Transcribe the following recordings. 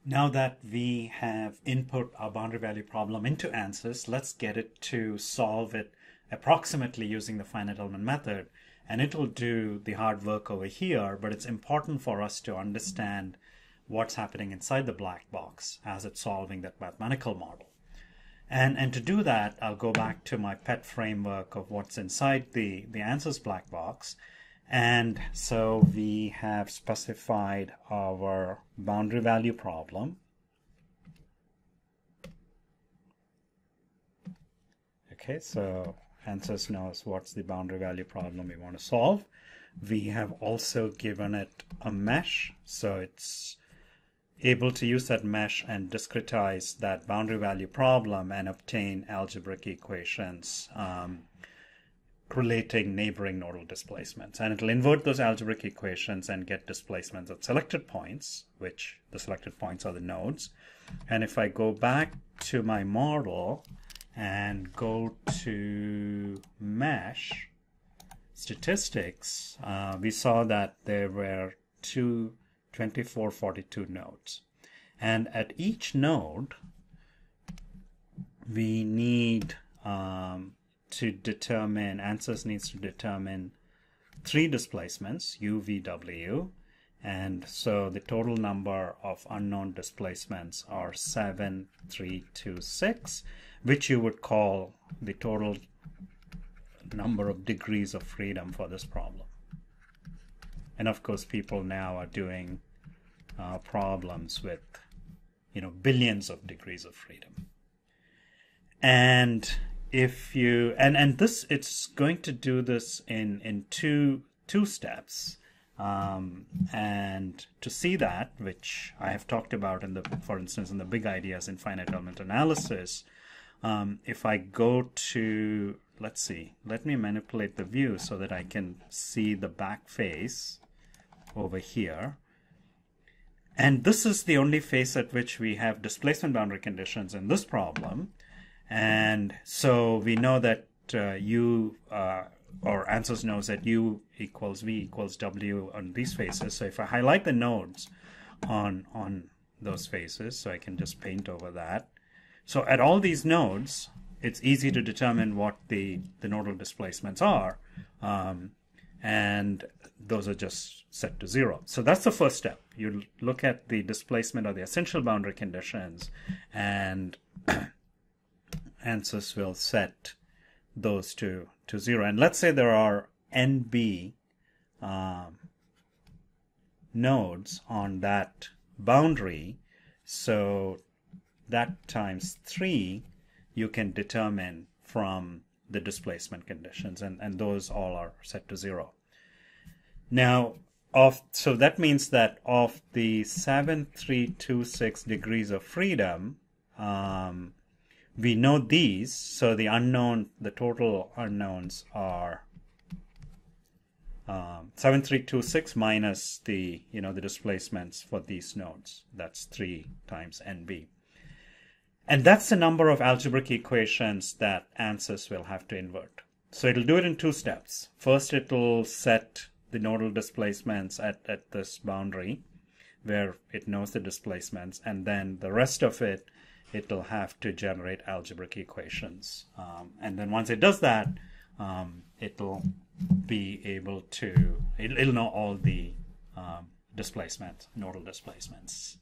Now that we have input our boundary value problem into ANSYS, let's get it to solve it approximately using the finite element method. And it will do the hard work over here, but it's important for us to understand what's happening inside the black box as it's solving that mathematical model. And to do that, I'll go back to my pet framework of what's inside the ANSYS black box. And so we have specified our boundary value problem. Okay, so ANSYS knows what's the boundary value problem we want to solve. We have also given it a mesh, so it's able to use that mesh and discretize that boundary value problem and obtain algebraic equations relating neighboring nodal displacements. And it'll invert those algebraic equations and get displacements at selected points, which the selected points are the nodes. And if I go back to my model and go to mesh statistics, we saw that there were 2442 nodes. And at each node, we need to determine, ANSYS needs to determine 3 displacements, u, v, w. And so the total number of unknown displacements are 7, 3, 2, 6, which you would call the total number of degrees of freedom for this problem. And of course, people now are doing problems with, billions of degrees of freedom. And if you this, it's going to do this in two steps. And to see that, which I have talked about for instance, in the big ideas in finite element analysis, if I go to, let's see, let me manipulate the view so that I can see the back face over here. And this is the only face at which we have displacement boundary conditions in this problem. And so we know that or ANSYS knows that u equals v equals w on these faces. So if I highlight the nodes on those faces, so I can just paint over that. So at all these nodes, it's easy to determine what the nodal displacements are. And those are just set to 0. So that's the first step. You look at the displacement of the essential boundary conditions, and ANSYS will set those to 0. And let's say there are NB nodes on that boundary. So that times 3 you can determine from the displacement conditions, and those all are set to 0. Now, so that means that of the 7,326 degrees of freedom, we know these. So the total unknowns are 7,326 minus the displacements for these nodes. That's 3 times NB. And that's the number of algebraic equations that ANSYS will have to invert. So it'll do it in 2 steps. First, it'll set the nodal displacements at this boundary where it knows the displacements, and then the rest of it'll have to generate algebraic equations. And then once it does that, it'll be able to, it'll know all the nodal displacements.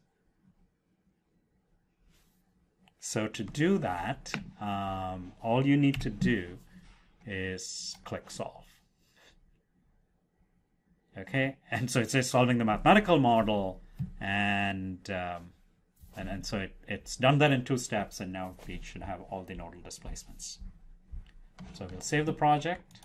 So to do that, all you need to do is click solve. Okay, and so it says solving the mathematical model, and so it's done that in 2 steps, and now we should have all the nodal displacements. So we'll save the project.